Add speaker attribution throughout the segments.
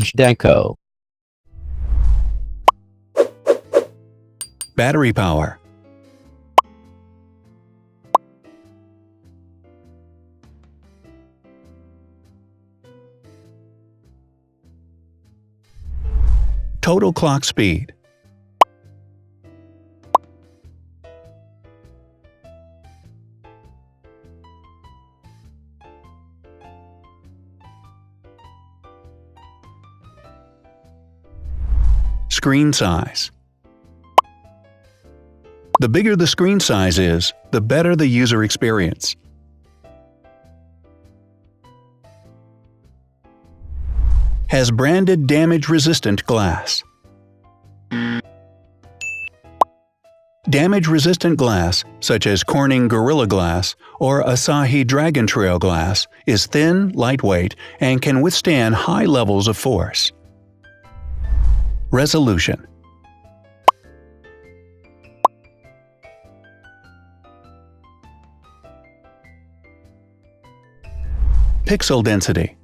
Speaker 1: Zhdanko.
Speaker 2: Battery power. Total clock speed. Screen size. The bigger the screen size is, the better the user experience. Has branded damage-resistant glass. Damage-resistant glass, such as Corning Gorilla Glass or Asahi Dragon Trail Glass, is thin, lightweight, and can withstand high levels of force. Resolution. Pixel density.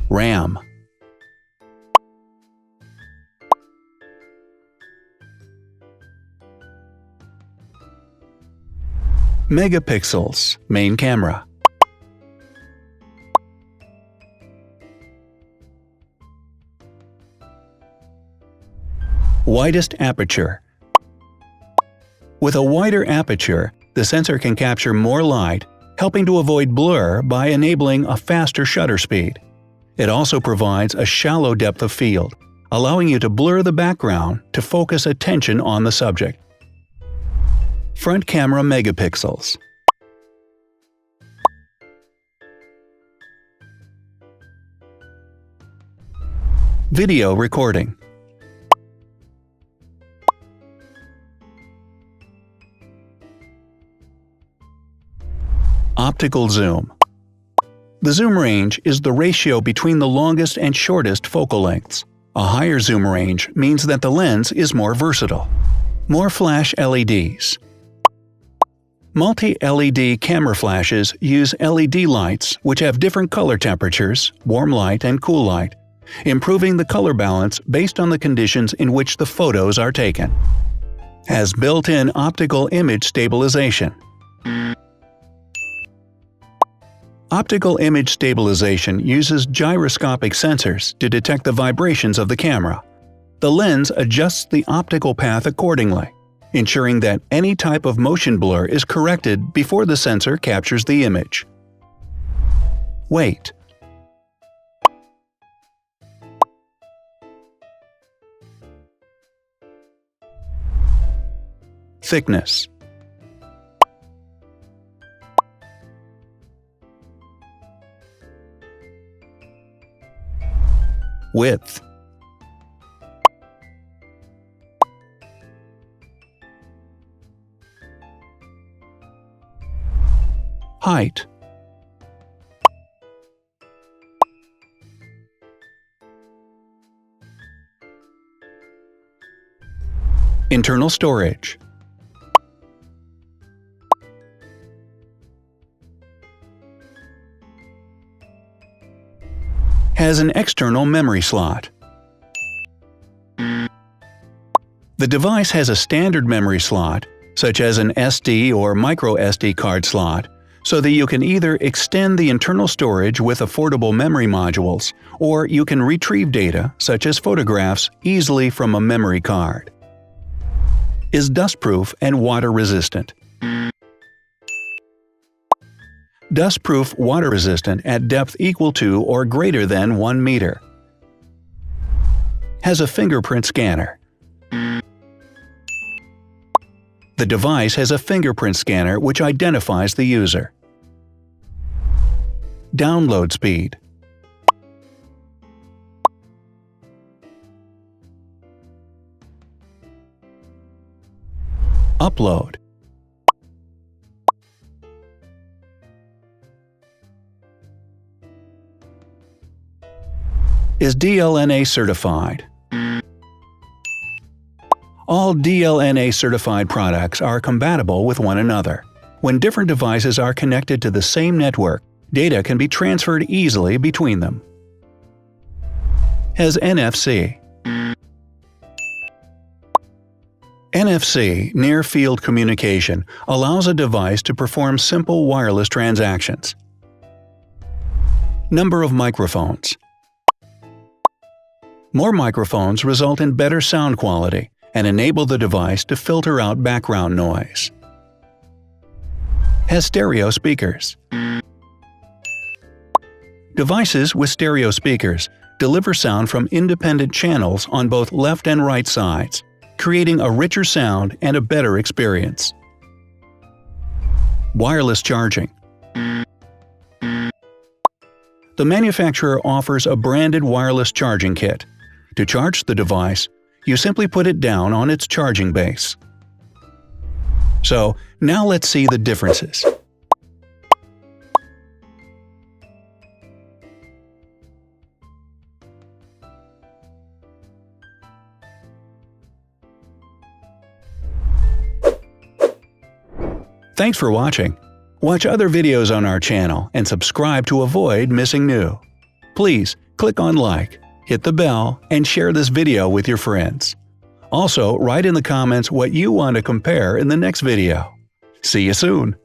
Speaker 2: RAM. Megapixels, main camera. Widest aperture. With a wider aperture, the sensor can capture more light, helping to avoid blur by enabling a faster shutter speed. It also provides a shallow depth of field, allowing you to blur the background to focus attention on the subject. Front camera megapixels. Video recording. Optical zoom. The zoom range is the ratio between the longest and shortest focal lengths. A higher zoom range means that the lens is more versatile. More flash LEDs. Multi-LED camera flashes use LED lights which have different color temperatures, warm light and cool light, improving the color balance based on the conditions in which the photos are taken. Has built-in optical image stabilization. Optical image stabilization uses gyroscopic sensors to detect the vibrations of the camera. The lens adjusts the optical path accordingly, ensuring that any type of motion blur is corrected before the sensor captures the image. Weight. Thickness. Width. Height. Internal storage. Has an external memory slot. The device has a standard memory slot, such as an SD or micro SD card slot, so that you can either extend the internal storage with affordable memory modules, or you can retrieve data, such as photographs, easily from a memory card. Is dustproof and water-resistant. Dustproof water-resistant at depth equal to or greater than 1 meter. Has a fingerprint scanner. The device has a fingerprint scanner which identifies the user. Download speed. Upload. Is DLNA certified. All DLNA certified products are compatible with one another. When different devices are connected to the same network, data can be transferred easily between them. Has NFC. NFC, Near Field Communication, allows a device to perform simple wireless transactions. Number of microphones. More microphones result in better sound quality and enable the device to filter out background noise. Has stereo speakers. Devices with stereo speakers deliver sound from independent channels on both left and right sides, creating a richer sound and a better experience. Wireless charging. The manufacturer offers a branded wireless charging kit. To charge the device, you simply put it down on its charging base. So, now let's see the differences. Thanks for watching. Watch other videos on our channel and subscribe to avoid missing new. Please click on like, hit the bell, and share this video with your friends. Also, write in the comments what you want to compare in the next video. See you soon!